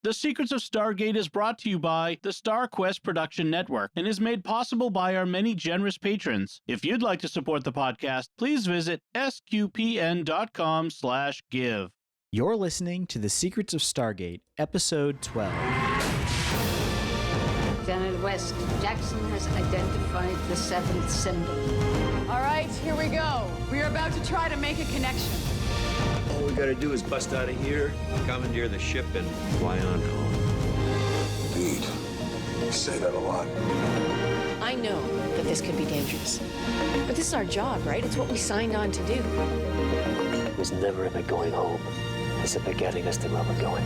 The Secrets of Stargate is brought to you by the StarQuest Production Network and is made possible by our many generous patrons. If you'd like to support the podcast, please visit sqpn.com/give. You're listening to The Secrets of Stargate, Episode 12. Lieutenant West, Jackson has identified the seventh symbol. All right, here we go. We are about to try to make a connection. All we gotta do is bust out of here, commandeer the ship, and fly on home. Indeed. You say that a lot. I know that this could be dangerous. But this is our job, right? It's what we signed on to do. It was never about going home. It's about getting us to where we're going.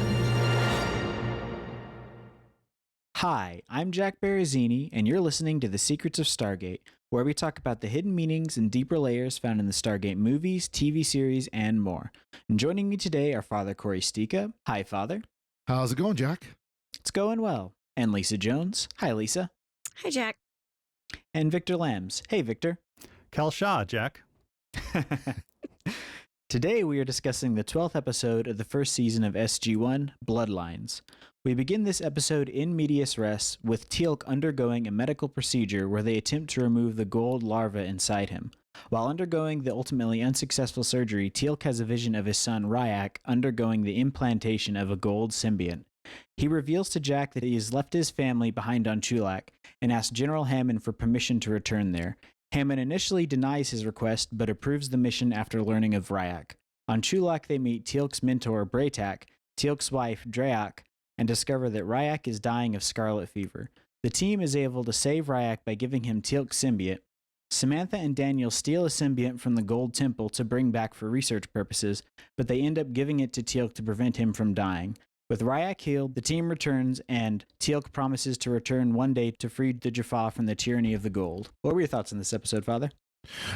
Hi, I'm Jack Barazzini, and you're listening to The Secrets of Stargate, where we talk about the hidden meanings and deeper layers found in the Stargate movies, TV series, and more. And joining me today are Father Cory Stika. Hi, Father. How's it going, Jack? It's going well. And Lisa Jones. Hi, Lisa. Hi, Jack. And Victor Lambs. Hey, Victor. Cal Shaw, Jack. Today we are discussing the 12th episode of the first season of SG-1, Bloodlines. We begin this episode in medias res with Teal'c undergoing a medical procedure where they attempt to remove the gold larva inside him. While undergoing the ultimately unsuccessful surgery, Teal'c has a vision of his son Ryak undergoing the implantation of a gold symbiont. He reveals to Jack that he has left his family behind on Teal'c and asks General Hammond for permission to return there. Hammond initially denies his request, but approves the mission after learning of Ryak. On Teal'c, they meet Teal'c's mentor, Braytak, Teal'c's wife, Drayak, and discover that Ryak is dying of scarlet fever. The team is able to save Ryak by giving him Teal'c's symbiote. Samantha and Daniel steal a symbiont from the Gold Temple to bring back for research purposes, but they end up giving it to Teal'c to prevent him from dying. With Ryak healed, the team returns, and Teal'c promises to return one day to free the Jaffa from the tyranny of the gold. What were your thoughts on this episode, Father?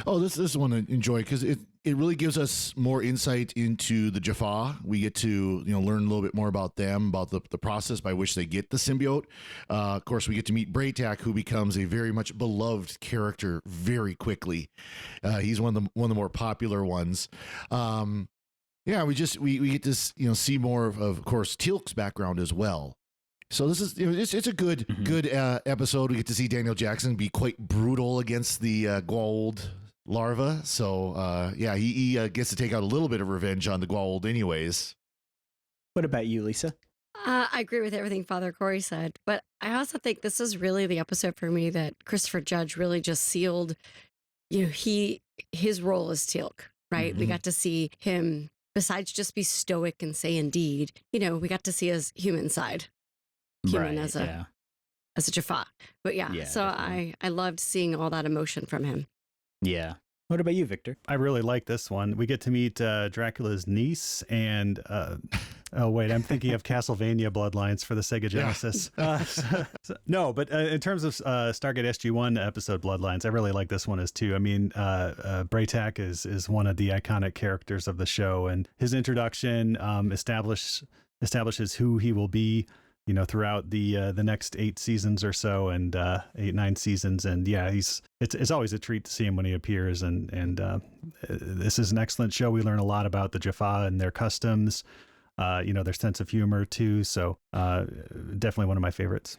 Oh, this is one I enjoy because it really gives us more insight into the Jaffa. We get to learn a little bit more about them, about the process by which they get the symbiote. Of course, we get to meet Braytak, who becomes a very much beloved character very quickly. He's one of the more popular ones. Yeah, we get to see more of course Teal'c's background as well. So this is it's a good episode. We get to see Daniel Jackson be quite brutal against the Goa'uld larva. So he gets to take out a little bit of revenge on the Goa'uld anyways. What about you, Lisa? I agree with everything Father Cory said, but I also think this is really the episode for me that Christopher Judge really just sealed. His role as Teal'c, right? Mm-hmm. We got to see him. Besides just be stoic and say indeed, we got to see his human side. Human as a Jaffa. But so I loved seeing all that emotion from him. Yeah. What about you, Victor? I really like this one. We get to meet Dracula's niece and oh wait, I'm thinking of Castlevania Bloodlines for the Sega Genesis. No, but in terms of Stargate SG-1 episode Bloodlines, I really like this one as too. I mean, Braytak is one of the iconic characters of the show, and his introduction establishes who he will be, throughout the next 8 seasons or so, and 8-9 seasons, and it's always a treat to see him when he appears, and this is an excellent show. We learn a lot about the Jaffa and their customs, their sense of humor too. So definitely one of my favorites.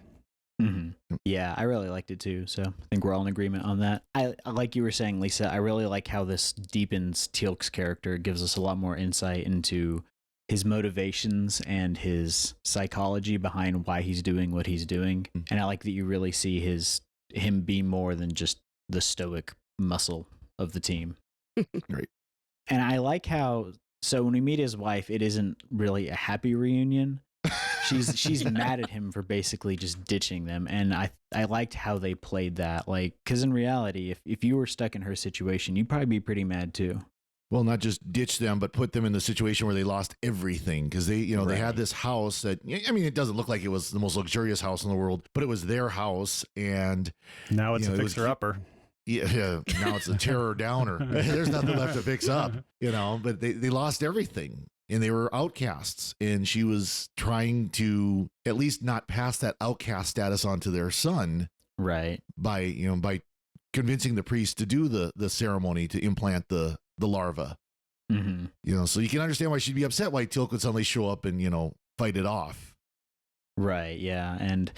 Mm-hmm. Yeah, I really liked it too. So I think we're all in agreement on that. I like you were saying, Lisa, I really like how this deepens Teal'c's character, gives us a lot more insight into his motivations and his psychology behind why he's doing what he's doing. And I like that you really see him be more than just the stoic muscle of the team. Right. And I like how, so when we meet his wife, it isn't really a happy reunion. She's mad at him for basically just ditching them. And I liked how they played that. Like, because in reality, if you were stuck in her situation, you'd probably be pretty mad too. Well, not just ditch them, but put them in the situation where they lost everything, because they had this house that, I mean, it doesn't look like it was the most luxurious house in the world, but it was their house, and now it's a fixer-upper. Yeah, now it's a terror downer. There's nothing left to fix up, but they lost everything, and they were outcasts, and she was trying to at least not pass that outcast status on to their son, right? By convincing the priest to do the ceremony to implant the larva. Mm-hmm. So you can understand why she'd be upset why Teal'c would suddenly show up and fight it off. Right, yeah. And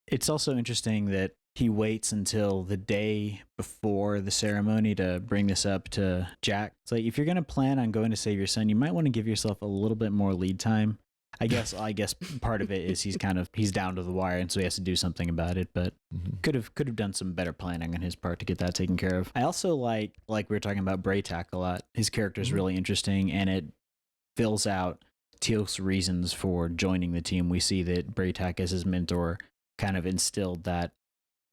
it's also interesting that he waits until the day before the ceremony to bring this up to Jack. It's like, if you're going to plan on going to save your son, you might want to give yourself a little bit more lead time. I guess part of it is he's down to the wire, and so he has to do something about it, but could have done some better planning on his part to get that taken care of. I also like we were talking about Braytak a lot. His character is really interesting, and it fills out Teal'c's reasons for joining the team. We see that Braytak, as his mentor, kind of instilled that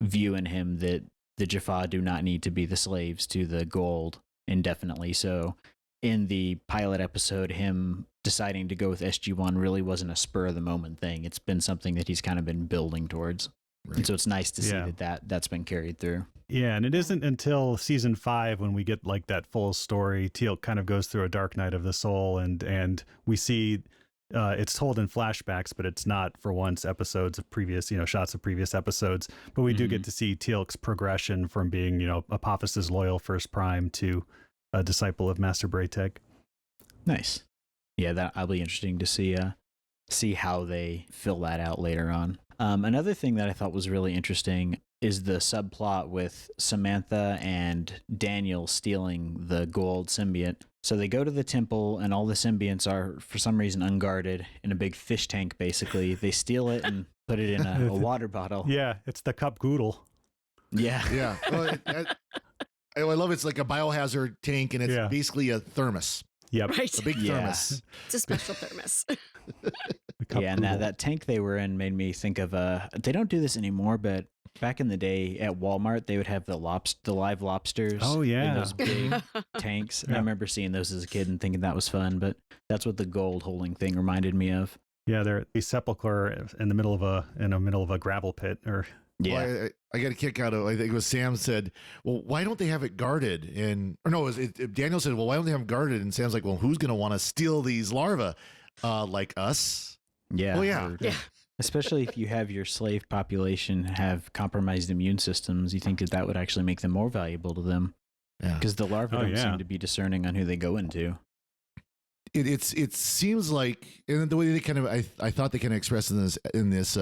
view in him that the Jaffa do not need to be the slaves to the gold indefinitely. So in the pilot episode, him deciding to go with SG-1 really wasn't a spur of the moment thing. It's been something that he's kind of been building towards. Right. And so it's nice to see that's been carried through. Yeah, and it isn't until season 5 when we get like that full story. Teal'c kind of goes through a dark night of the soul, and we see it's told in flashbacks, but it's not for once episodes of previous, shots of previous episodes. But we do get to see Teal'c's progression from being, Apophis's loyal First Prime to a disciple of Master Braytek. Nice. Yeah, that'll be interesting to see how they fill that out later on. Another thing that I thought was really interesting is the subplot with Samantha and Daniel stealing the gold symbiote. So they go to the temple, and all the symbionts are, for some reason, unguarded in a big fish tank, basically. They steal it and put it in a water bottle. Yeah, it's the cup goodle. Yeah. Yeah. Well, I love it's like a biohazard tank, and it's basically a thermos. Yep. Right. A big thermos. It's a special thermos. Yeah, and that tank they were in made me think of they don't do this anymore, but back in the day at Walmart they would have the live lobsters. Oh yeah, in those big tanks. Yeah. I remember seeing those as a kid and thinking that was fun, but that's what the gold holding thing reminded me of. Yeah, they're a sepulcher in the middle of a gravel pit. Or yeah, well, I got a kick out of, I think it was Sam said, well, why don't they have it guarded? Daniel said, well, why don't they have it guarded? And Sam's like, well, who's going to want to steal these larvae? Like us? Yeah. Well, yeah. Yeah. Especially if you have your slave population have compromised immune systems, you think that would actually make them more valuable to them. Yeah. Because the larvae don't seem to be discerning on who they go into. It seems like, and the way they kind of, I thought they kind of expressed in this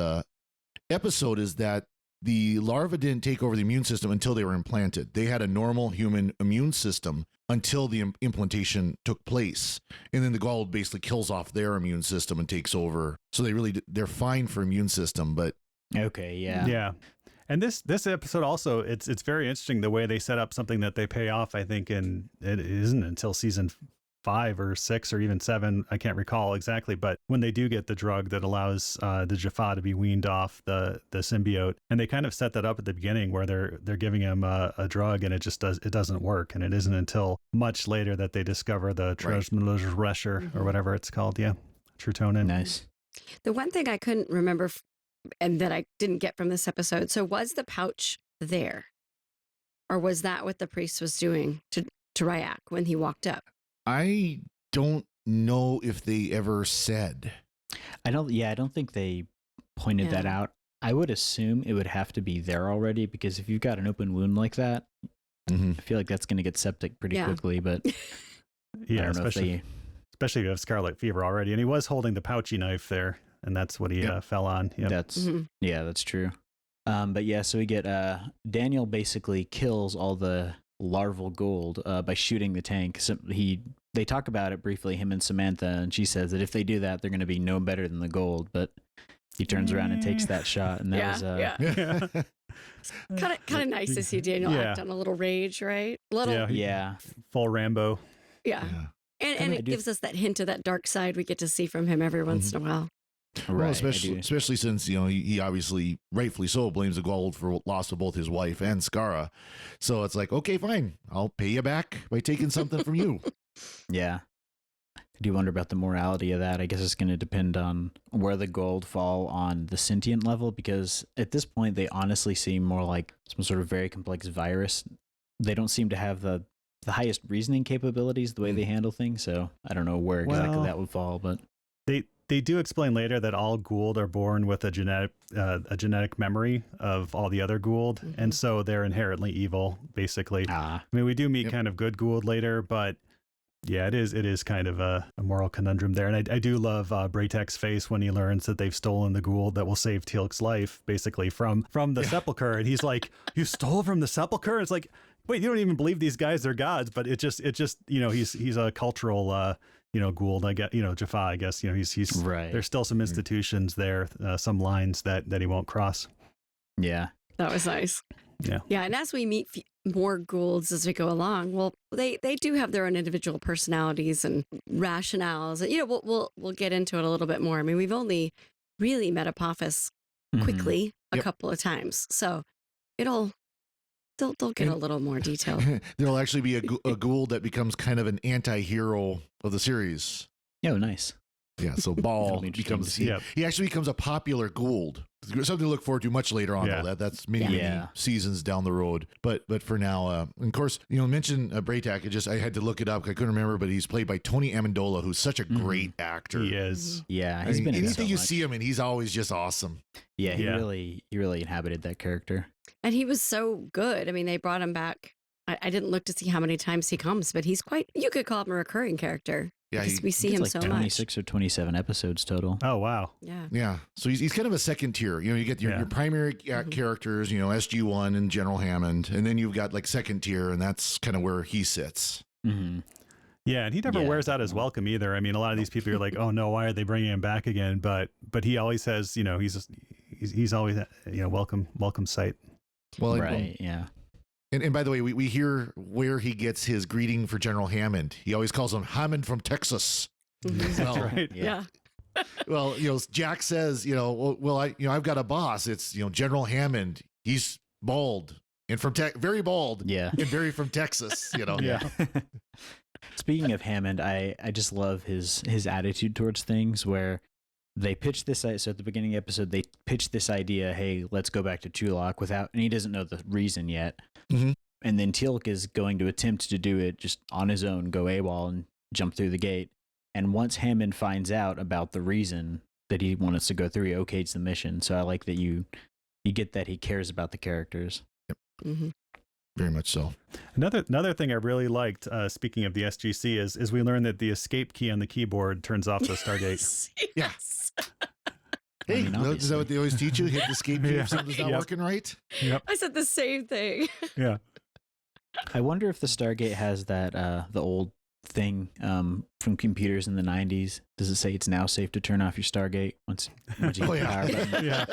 episode is that the larva didn't take over the immune system until they were implanted. They had a normal human immune system until the implantation took place. And then the gold basically kills off their immune system and takes over. So they're fine for immune system, but. Okay. Yeah. Yeah. And this episode also, it's very interesting the way they set up something that they pay off, I think, and it isn't until season 5 or 6 or even 7, I can't recall exactly, but when they do get the drug that allows the Jaffa to be weaned off the symbiote, and they kind of set that up at the beginning where they're giving him a drug and it doesn't work, and it isn't until much later that they discover the Trosmresher or whatever it's called, Trutonin. Nice. The one thing I couldn't remember and that I didn't get from this episode, so was the pouch there, or was that what the priest was doing to Ryak when he walked up? I don't know if they ever said. I don't think they pointed that out. I would assume it would have to be there already, because if you've got an open wound like that, I feel like that's going to get septic pretty quickly, but yeah, especially if you have scarlet fever already. And he was holding the pouchy knife there, and that's what he fell on. Yep. That's true. But yeah, so we get Daniel basically kills all the larval gold by shooting the tank. So they talk about it briefly, him and Samantha, and she says that if they do that, they're going to be no better than the gold. But he turns around and takes that shot, and that was kind of nice to see Daniel act on a little rage, right? Full Rambo. Yeah. And it gives us that hint of that dark side we get to see from him every once in a while. Well, especially since he obviously, rightfully so, blames the gold for loss of both his wife and Skara. So it's like, okay, fine, I'll pay you back by taking something from you. Yeah. I do wonder about the morality of that. I guess it's going to depend on where the gold fall on the sentient level, because at this point they honestly seem more like some sort of very complex virus. They don't seem to have the highest reasoning capabilities the way they handle things. So I don't know where exactly that would fall, but They do explain later that all Goa'uld are born with a genetic memory of all the other Goa'uld, and so they're inherently evil, basically. I mean, we do meet kind of good Goa'uld later, but Yeah, it is kind of a moral conundrum there. And I do love Braytek's face when he learns that they've stolen the Goa'uld that will save Teal'c's life, basically, from the Sepulchre. And he's like, you stole from the Sepulchre? It's like, wait, you don't even believe these guys are gods. But it just he's a cultural Goa'uld, I guess, Jaffa, I guess, he's right. There's still some institutions there, some lines that he won't cross. Yeah. That was nice. Yeah. Yeah. And as we meet more Goa'ulds as we go along, well, they do have their own individual personalities and rationales. We'll get into it a little bit more. I mean, we've only really met Apophis quickly a couple of times. So they'll get a little more detail. There'll actually be a Goa'uld that becomes kind of an anti-hero of the series. Oh, nice. Yeah, so Ball becomes he actually becomes a popular Goa'uld. Something to look forward to much later on. Though that's many seasons down the road. But for now, and of course, mention Braytek. I had to look it up. I couldn't remember, but he's played by Tony Amendola, who's such a great actor. He is. Yeah, he's been anything you see him in, he's always just awesome. Yeah, he really inhabited that character. And he was so good. I mean, they brought him back. I didn't look to see how many times he comes, but he's you could call him a recurring character. Yeah, we see him like so 26 much. or 27 episodes total. Oh, wow. Yeah. Yeah. So he's kind of a second tier. You get your primary characters, SG-1 and General Hammond, and then you've got like second tier, and that's kind of where he sits. Mm-hmm. Yeah, and he never wears out his welcome either. I mean, a lot of these people are like, "Oh no, why are they bringing him back again?" But he always says, he's always welcome sight. Well, right. Yeah. And by the way, we hear where he gets his greeting for General Hammond. He always calls him Hammond from Texas. Mm-hmm. Well, right. Yeah. Well, Jack says, I've got a boss. It's General Hammond. He's bald and from very bald. Yeah. And very from Texas. Yeah. Speaking of Hammond, I just love his attitude towards things where they pitched this. So at the beginning of the episode, they pitched this idea, hey, let's go back to Teal'c and he doesn't know the reason yet. Mm-hmm. And then Teal'c is going to attempt to do it just on his own, go AWOL and jump through the gate. And once Hammond finds out about the reason that he wants to go through, he okays the mission. So I like that you get that he cares about the characters. Yep. Mm-hmm. Very much so. Another thing I really liked, speaking of the SGC, is we learned that the escape key on the keyboard turns off the Stargate. Yes. Hey, is that what they always teach you? Hit the escape key if something's not working right? Yep. I said the same thing. Yeah. I wonder if the Stargate has that the old thing from computers in the 90s. Does it say it's now safe to turn off your Stargate once you hit the power button? Yeah.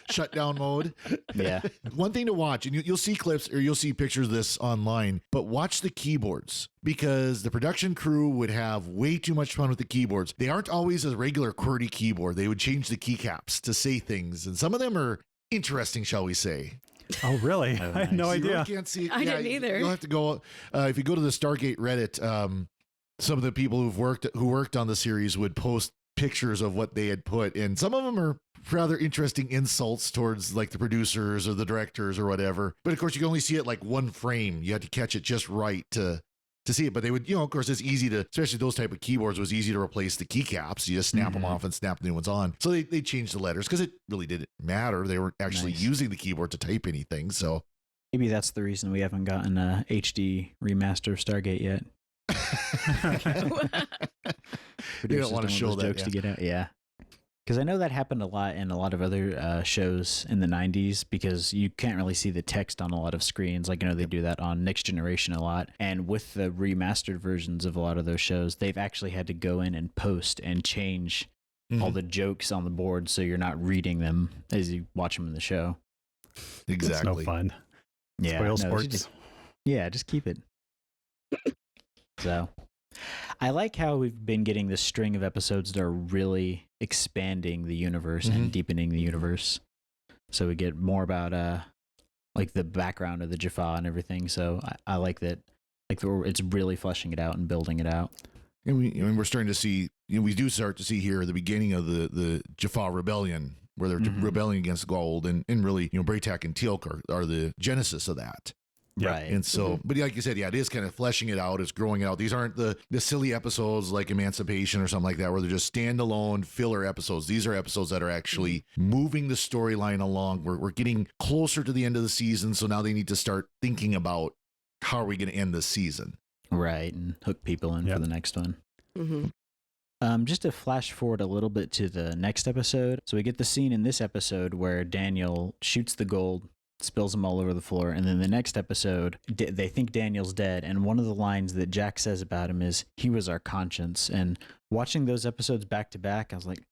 Shutdown mode. Yeah. One thing to watch, and you'll see clips or you'll see pictures of this online, but watch the keyboards because the production crew would have way too much fun with the keyboards. They aren't always a regular QWERTY keyboard. They would change the keycaps to say things, and some of them are interesting, shall we say. Oh, really? Oh, I had no nice. idea. You really can't see it. I didn't either. You'll have to go if you go to the Stargate Reddit. Some of the people who worked on the series would post pictures of what they had put, and some of them are rather interesting insults towards like the producers or the directors or whatever. But of course, you can only see it like one frame. You had to catch it just right to see it. But they would, of course, it's easy to, especially those type of keyboards, was easy to replace the keycaps. You just snap them off and snap the new ones on. So they changed the letters because it really didn't matter. They weren't actually using the keyboard to type anything. So maybe that's the reason we haven't gotten a HD remaster of Stargate yet. They don't want to show that jokes to get out. Yeah. Because I know that happened a lot in a lot of other shows in the 90s because you can't really see the text on a lot of screens. Like, they do that on Next Generation a lot. And with the remastered versions of a lot of those shows, they've actually had to go in and post and change all the jokes on the board so you're not reading them as you watch them in the show. Exactly. It's no fun. Yeah. Spoil sports. Just keep it. So I like how we've been getting this string of episodes that are really expanding the universe and deepening the universe. So we get more about like the background of the Jaffa and everything. So I like that. Like it's really fleshing it out and building it out. And we're starting to see. We do start to see here the beginning of the Jaffa rebellion, where they're rebelling against Goa'uld, and really, Braytek and Teal'c are the genesis of that. Yeah. Right. And so, but like you said, it is kind of fleshing it out. It's growing out. These aren't the silly episodes like Emancipation or something like that, where they're just standalone filler episodes. These are episodes that are actually moving the storyline along. We're getting closer to the end of the season. So now they need to start thinking about how are we going to end this season? Right, and hook people in for the next one. Mm-hmm. Just to flash forward a little bit to the next episode. So we get the scene in this episode where Daniel shoots the gold, spills them all over the floor, and then the next episode, they think Daniel's dead, and one of the lines that Jack says about him is, "He was our conscience." And watching those episodes back to back, I was like,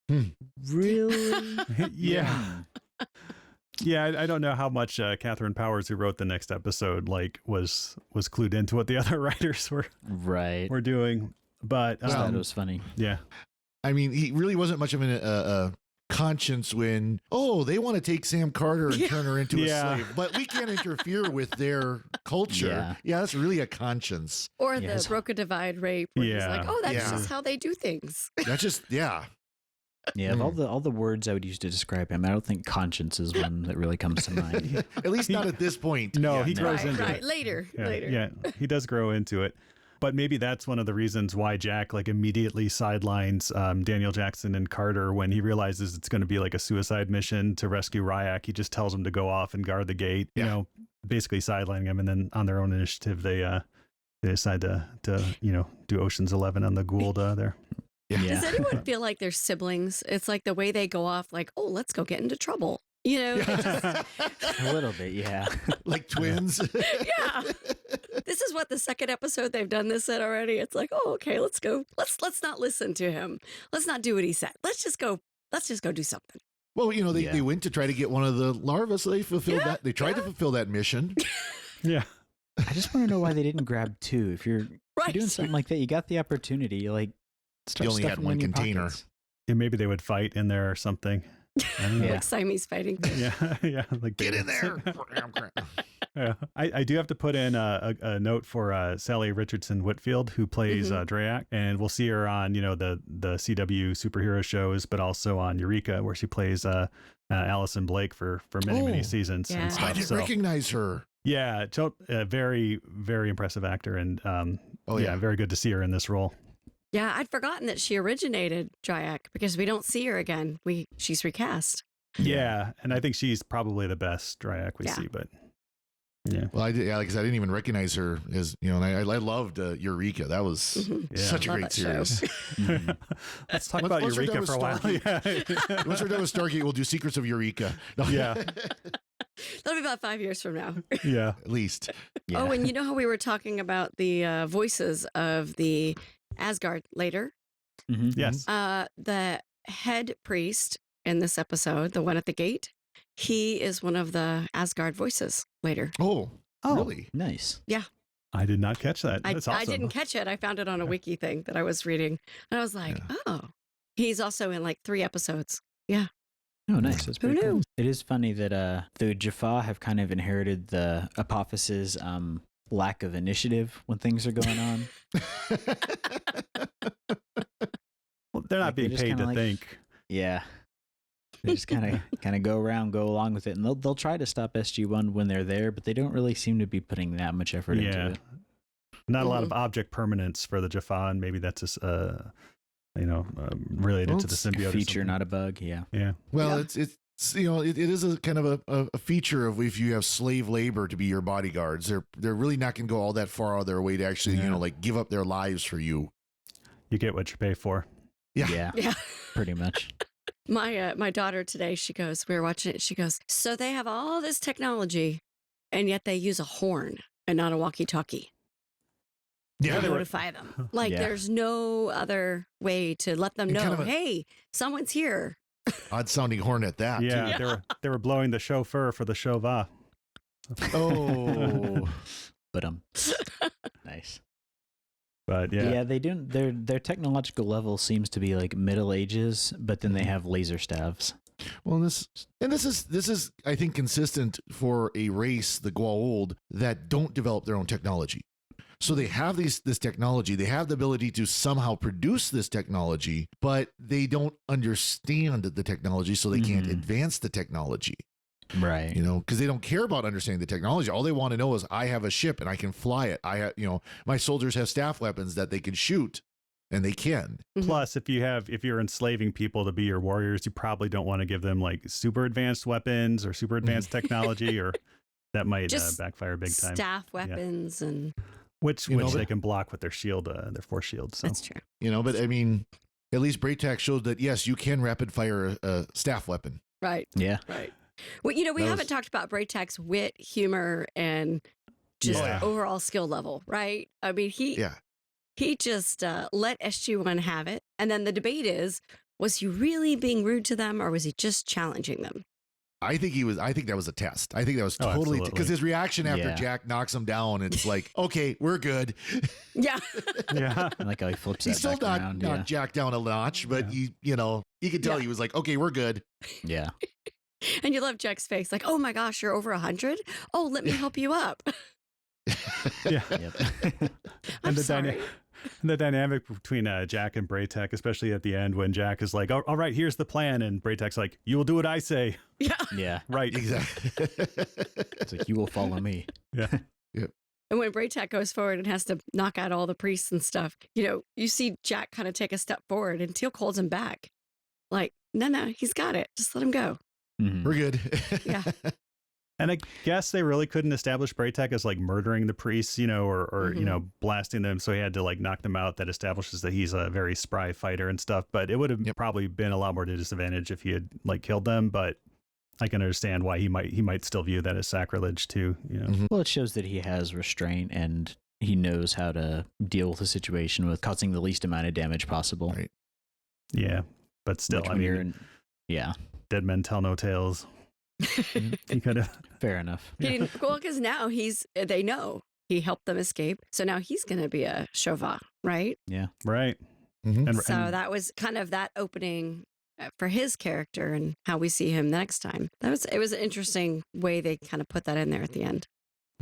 really? Yeah. Yeah, I don't know how much Catherine Powers, who wrote the next episode, like was clued into what the other writers were doing. But I thought it was funny. Yeah, I mean, he really wasn't much of a conscience when they want to take Sam Carter and turn her into a slave, but we can't interfere with their culture. Yeah, that's really a conscience. Or the Broca Divide rape, where he's like, "Oh, that's just how they do things." That's just Yeah, of all the words I would use to describe him, I don't think conscience is one that really comes to mind. At least not at this point. No, he grows into it. Later. Yeah, he does grow into it. But maybe that's one of the reasons why Jack like immediately sidelines Daniel Jackson and Carter when he realizes it's going to be like a suicide mission to rescue Ryak. He just tells them to go off and guard the gate, you know, basically sidelining him. And then on their own initiative, they decide to do Ocean's 11 on the Gould there. Yeah. Does anyone feel like they're siblings? It's like the way they go off, like, "Oh, let's go get into trouble." You know, a little bit, yeah. Like twins. Yeah. This is what the second episode they've done this at already. It's like, "Oh, okay, let's go. Let's not listen to him. Let's not do what he said. Let's just go do something." Well, you know, they went to try to get one of the larvae, so they fulfilled that. They tried to fulfill that mission. Yeah. I just want to know why they didn't grab two. If you're doing something like that, you got the opportunity. Like, you only had one container. Yeah, maybe they would fight in there or something. I don't know. Like Siamese fighting. Yeah. Like get in there. Yeah, I do have to put in a note for Sally Richardson Whitfield, who plays Drayak, and we'll see her on the CW superhero shows, but also on Eureka, where she plays Allison Blake for many seasons. Yeah. And stuff. I didn't recognize her. Yeah, a very, very impressive actor, and very good to see her in this role. Yeah, I'd forgotten that she originated Drayak because we don't see her again. She's recast. Yeah, and I think she's probably the best Drayak we see, but yeah. Well, I didn't even recognize her as, and I loved Eureka. That was such a great series. Let's talk about Eureka for a while. Once we're done with Stargate, we'll do Secrets of Eureka. Yeah. That'll be about 5 years from now. Yeah. At least. Yeah. Oh, and you know how we were talking about the voices of the Asgard later? Mm-hmm. Yes. The head priest in this episode, the one at the gate, he is one of the Asgard voices later. Oh, really? Nice. Yeah. I did not catch that. That's awesome. I didn't catch it. I found it on a wiki thing that I was reading. And I was like, oh, he's also in like 3 episodes. Yeah. Oh, nice. That's pretty Who cool. knew? It is funny that the Jaffa have kind of inherited the Apophyse's lack of initiative when things are going on. Well, they're not being paid to think. Yeah. They just kind of go around, go along with it, and they'll try to stop SG-1 when they're there, but they don't really seem to be putting that much effort into it. Not a lot of object permanence for the Jaffa, and maybe that's just related to the symbiote. A feature, not a bug. Yeah. Yeah. Well, it's it is a kind of a feature of if you have slave labor to be your bodyguards. They're really not going to go all that far out of their way to actually like give up their lives for you. You get what you pay for. Yeah. Pretty much. My daughter today, we were watching it. She goes, so they have all this technology, and yet they use a horn and not a walkie-talkie. Yeah, to notify them. Like there's no other way to let them know, hey, someone's here. Odd sounding horn at that. Yeah, they were blowing the chauffeur for the Chauvin. Oh, but nice. But yeah, they do. Their technological level seems to be like Middle Ages, but then they have laser staves. Well, this is I think consistent for a race, the Goa'uld, that don't develop their own technology. So they have this technology. They have the ability to somehow produce this technology, but they don't understand the technology, so they can't advance the technology. Right. Because they don't care about understanding the technology. All they want to know is I have a ship and I can fly it. I have, my soldiers have staff weapons that they can shoot, and they can. Plus, if you're enslaving people to be your warriors, you probably don't want to give them like super advanced weapons or super advanced technology, or that might backfire big time. Staff weapons and which they can block with their shield, their force shield. So. That's true. But I mean, at least Braytac showed that, yes, you can rapid fire a staff weapon. Right. Yeah. Right. Well, we haven't talked about Braytac's wit, humor, and just overall skill level, right? I mean, he just let SG-1 have it. And then the debate is, was he really being rude to them or was he just challenging them? I think that was a test. I think that was totally, because his reaction after Jack knocks him down, it's like, okay, we're good. Yeah. Yeah. I like how he flips that He's still back around. knocked Jack down a notch, but you could tell he was like, okay, we're good. Yeah. And you love Jack's face, like, oh my gosh, you're over 100? Oh, let me help you up. Yeah. Yep. I'm sorry. The dynamic between Jack and Braytac, especially at the end when Jack is like, all right, here's the plan. And Braytac's like, you will do what I say. Yeah. Yeah. Right. Exactly. It's like, you will follow me. Yeah. Yep. And when Braytac goes forward and has to knock out all the priests and stuff, you see Jack kind of take a step forward and Teal'c holds him back. Like, no, he's got it. Just let him go. Mm-hmm. We're good. Yeah. And I guess they really couldn't establish Braytac as like murdering the priests, or blasting them. So he had to like knock them out. That establishes that he's a very spry fighter and stuff. But it would have probably been a lot more to disadvantage if he had like killed them. But I can understand why he might still view that as sacrilege too. Mm-hmm. Well, it shows that he has restraint and he knows how to deal with a situation with causing the least amount of damage possible. Right. Yeah, but still, dead men tell no tales. He could have. Fair enough. Well, because now they know he helped them escape. So now he's going to be a Shova, right? Yeah. Right. Mm-hmm. So that was kind of that opening for his character and how we see him next time. It was an interesting way they kind of put that in there at the end.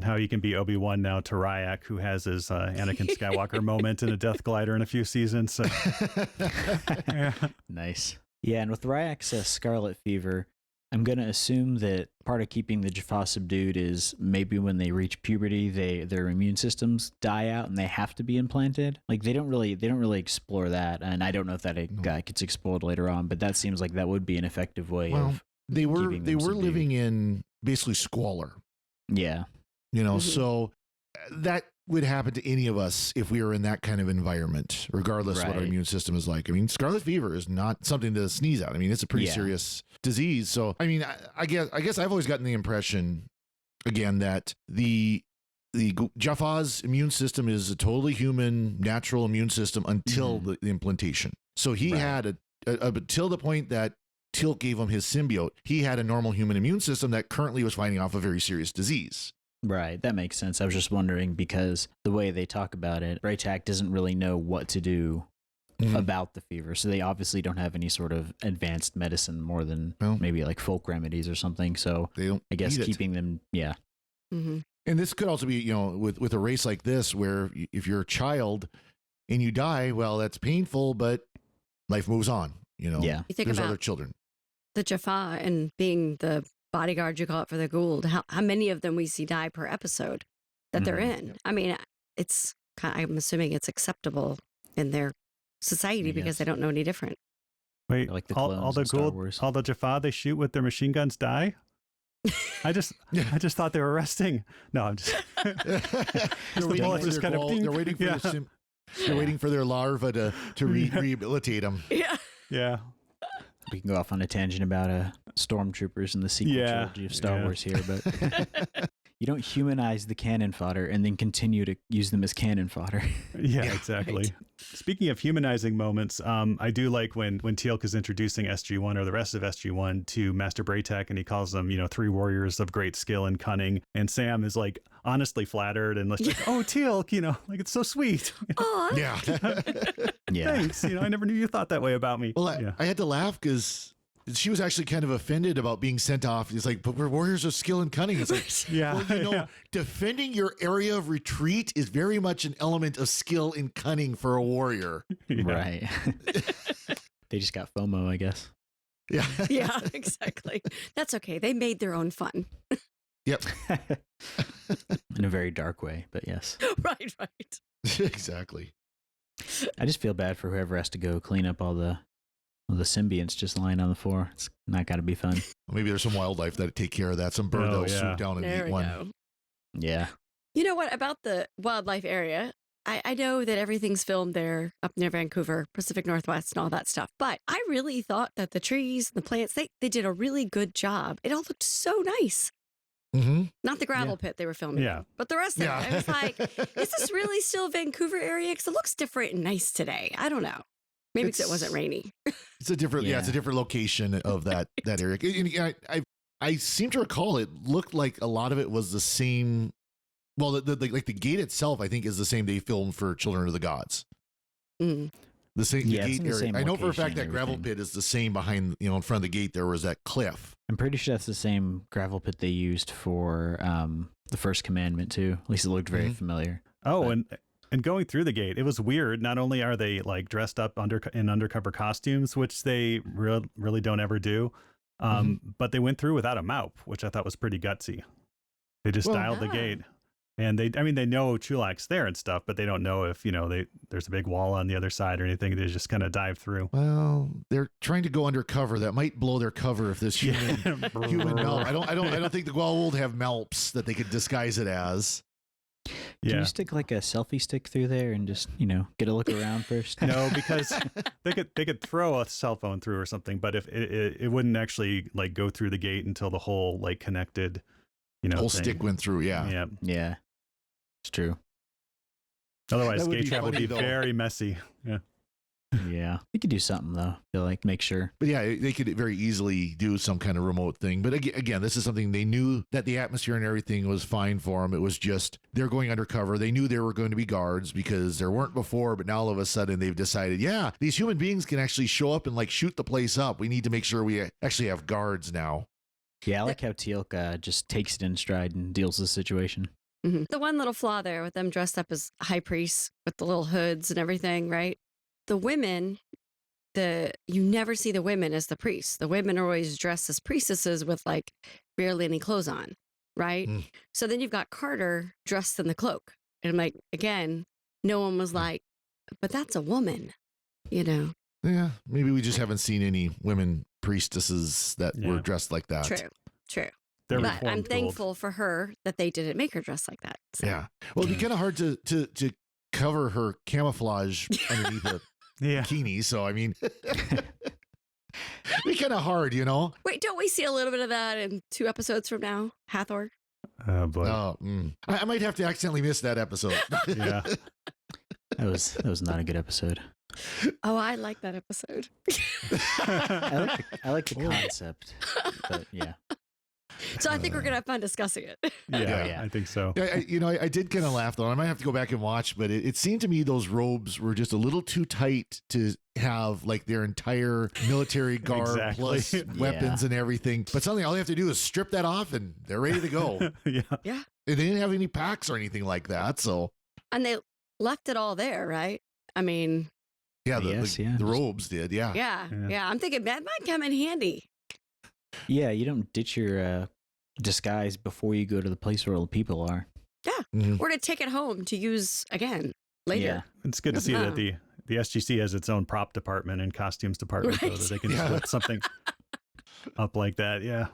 How you can be Obi-Wan now to Ryak, who has his Anakin Skywalker moment in a Death Glider in a few seasons. So. Yeah. Nice. Yeah, and with Ryak's scarlet fever, I'm going to assume that part of keeping the Jaffa subdued is maybe when they reach puberty, their immune systems die out and they have to be implanted. Like they don't really explore that, and I don't know if that gets explored later on, but that seems like that would be an effective way of they were subdued. living in basically squalor. Yeah. So that would happen to any of us if we were in that kind of environment, regardless what our immune system is like. I mean, scarlet fever is not something to sneeze at. I mean, it's a pretty serious disease. So, I mean, I guess I've always gotten the impression, again, that the Jaffa's immune system is a totally human, natural immune system until the implantation. So he had until the point that Teal'c gave him his symbiote, he had a normal human immune system that currently was fighting off a very serious disease. Right, that makes sense. I was just wondering because the way they talk about it, Braytac doesn't really know what to do about the fever, so they obviously don't have any sort of advanced medicine more than maybe like folk remedies or something. So they don't. I guess keeping them, Mm-hmm. And this could also be, with a race like this, where if you're a child and you die, well, that's painful, but life moves on. You think there's about other children. The Jaffa and being the bodyguard, you call it, for the Gould, how many of them we see die per episode that they're in. I mean, I'm assuming it's acceptable in their society because they don't know any different. Wait, like the all the Gould, all the Jaffa they shoot with their machine guns die? I just thought they were resting. No, I'm just. They're waiting for their larva to rehabilitate them. Yeah. Yeah. We can go off on a tangent about stormtroopers in the sequel trilogy of Star Wars here, but you don't humanize the cannon fodder and then continue to use them as cannon fodder. Yeah, exactly. Right. Speaking of humanizing moments, I do like when Teal'c is introducing SG-1 or the rest of SG-1 to Master Braytac, and he calls them, 3 warriors of great skill and cunning. And Sam is like honestly flattered and like, oh, Teal'c, like it's so sweet. Yeah. Thanks. I never knew you thought that way about me. Well, I had to laugh because she was actually kind of offended about being sent off. It's like, but we're warriors of skill and cunning. It's like, defending your area of retreat is very much an element of skill and cunning for a warrior. Right. They just got FOMO, I guess. Yeah. Yeah, exactly. That's okay. They made their own fun. Yep. In a very dark way, but yes. Right. Exactly. I just feel bad for whoever has to go clean up all the symbionts just lying on the floor. It's not got to be fun. Well, maybe there's some wildlife that take care of that. Some bird that'll swoop down and eat one. Yeah. You know what about the wildlife area? I know that everything's filmed there up near Vancouver, Pacific Northwest and all that stuff. But I really thought that the trees and the plants, they did a really good job. It all looked so nice. Mm-hmm. Not the gravel pit they were filming, but the rest of it. I was like, is this really still Vancouver area? Because it looks different and nice today. I don't know. Maybe because it wasn't rainy. It's a different, it's a different location of that area. I seem to recall it looked like a lot of it was the same. Well, the gate itself, I think, is the same they filmed for Children of the Gods. Mm. The same gate area. I know for a fact that and gravel pit is the same behind, in front of the gate. There was that cliff. I'm pretty sure that's the same gravel pit they used for the First Commandment too. At least it looked very familiar. Oh, and going through the gate, it was weird. Not only are they like dressed up in undercover costumes, which they really don't ever do, but they went through without a moup, which I thought was pretty gutsy. They just dialed the gate. And they know Teal'c's there and stuff, but they don't know if, there's a big wall on the other side or anything. They just kind of dive through. Well, they're trying to go undercover. That might blow their cover if this human Melp. I don't think the Gwalwold have Melps that they could disguise it as. Can you stick like a selfie stick through there and just, get a look around first? No, because they could throw a cell phone through or something, but if it wouldn't actually like go through the gate until the whole like connected, whole stick went through. Yeah. It's true. Otherwise, gate travel would be very messy. Yeah. Yeah. We could do something though. To like make sure. But yeah, they could very easily do some kind of remote thing. But again, this is something they knew that the atmosphere and everything was fine for them. It was just they're going undercover. They knew there were going to be guards because there weren't before, but now all of a sudden they've decided, these human beings can actually show up and like shoot the place up. We need to make sure we actually have guards now. Yeah, I like how Teal'c just takes it in stride and deals with the situation. Mm-hmm. The one little flaw there with them dressed up as high priests with the little hoods and everything, right? The women, you never see the women as the priests. The women are always dressed as priestesses with like barely any clothes on, right? So then you've got Carter dressed in the cloak. And I'm like, again, no one was like, but that's a woman, Yeah, maybe we just haven't seen any women priestesses that were dressed like that. True. But I'm thankful for her that they didn't make her dress like that. So. Yeah. Well, it'd be kind of hard to cover her camouflage underneath a bikini. So, I mean, it'd be kind of hard, Wait, don't we see a little bit of that in 2 episodes from now? Hathor? Oh, boy. I might have to accidentally miss that episode. Yeah. That was not a good episode. Oh, I like that episode. I like the concept, but yeah. So I think we're gonna have fun discussing it. Yeah, I think so. I did kind of laugh though. I might have to go back and watch, but it seemed to me those robes were just a little too tight to have like their entire military garb plus weapons and everything. But suddenly all they have to do is strip that off and they're ready to go. Yeah. They didn't have any packs or anything like that. So. And they left it all there, right? I mean. Yeah, the robes did. Yeah. Yeah. I'm thinking that might come in handy. Yeah, you don't ditch your disguise before you go to the place where all the people are. Yeah, or to take it home to use again later. Yeah. It's good to see that the SGC has its own prop department and costumes department, so that they can put something up like that. Yeah.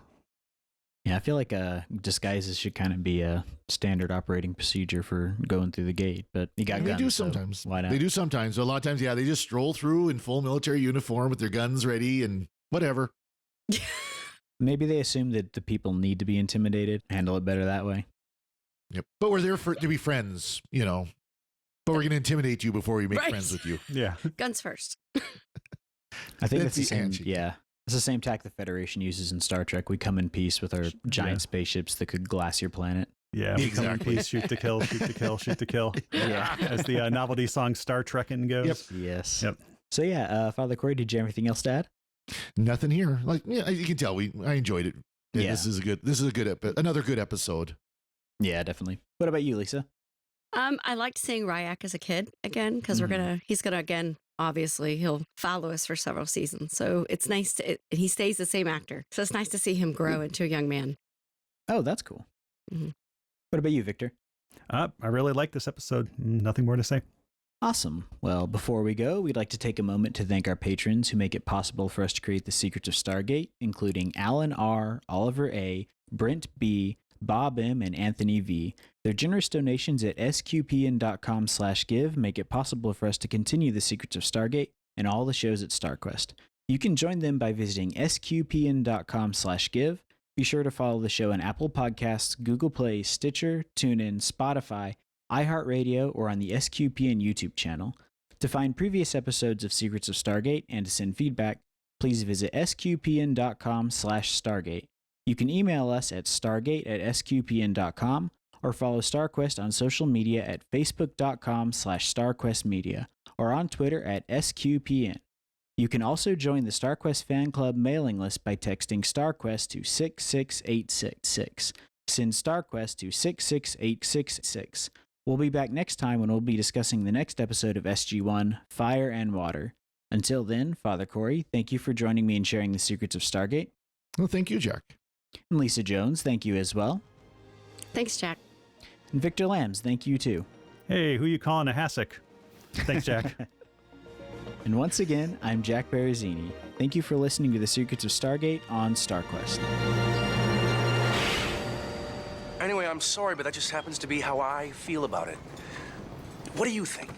Yeah, I feel like disguises should kind of be a standard operating procedure for going through the gate, but you got guns. They do sometimes. So why not? They do sometimes. So a lot of times, they just stroll through in full military uniform with their guns ready and whatever. Maybe they assume that the people need to be intimidated, handle it better that way. Yep. But we're there to be friends, But we're going to intimidate you before we make friends with you. Yeah. Guns first. I think that's the same. Yeah. It's the same tack the Federation uses in Star Trek. We come in peace with our giant spaceships that could glass your planet. Yeah, we come in peace, shoot to kill, shoot to kill, shoot to kill. Yeah. As the novelty song Star Trekkin' goes. Yep. Yes. Yep. So Father Cory, did you have anything else to add? Nothing here. You can tell I enjoyed it. Yeah. This is another good episode. Yeah, definitely. What about you, Lisa? I liked seeing Ryak as a kid again because he's gonna again. Obviously, he'll follow us for several seasons, so it's nice he stays the same actor. So it's nice to see him grow into a young man. Oh, that's cool. Mm-hmm. What about you, Victor? I really like this episode. Nothing more to say. Awesome. Well, before we go, we'd like to take a moment to thank our patrons who make it possible for us to create the Secrets of Stargate, including Alan R., Oliver A., Brent B., Bob M., and Anthony V. Their generous donations at sqpn.com/give make it possible for us to continue the Secrets of Stargate and all the shows at StarQuest. You can join them by visiting sqpn.com/give. Be sure to follow the show on Apple Podcasts, Google Play, Stitcher, TuneIn, Spotify, iHeartRadio, or on the SQPN YouTube channel. To find previous episodes of Secrets of Stargate and to send feedback, please visit sqpn.com/Stargate. You can email us at stargate@sqpn.com or follow StarQuest on social media at facebook.com/StarQuestMedia or on Twitter at SQPN. You can also join the StarQuest Fan Club mailing list by texting StarQuest to 66866. Send StarQuest to 66866. We'll be back next time when we'll be discussing the next episode of SG-1, Fire and Water. Until then, Father Cory, thank you for joining me and sharing the secrets of Stargate. Well, thank you, Jack. And Lisa Jones, thank you as well. Thanks, Jack. And Victor Lambs, thank you too. Hey, who you calling a hassock? Thanks, Jack. And once again, I'm Jack Barazzini. Thank you for listening to the Secrets of Stargate on StarQuest. Anyway, I'm sorry, but that just happens to be how I feel about it. What do you think?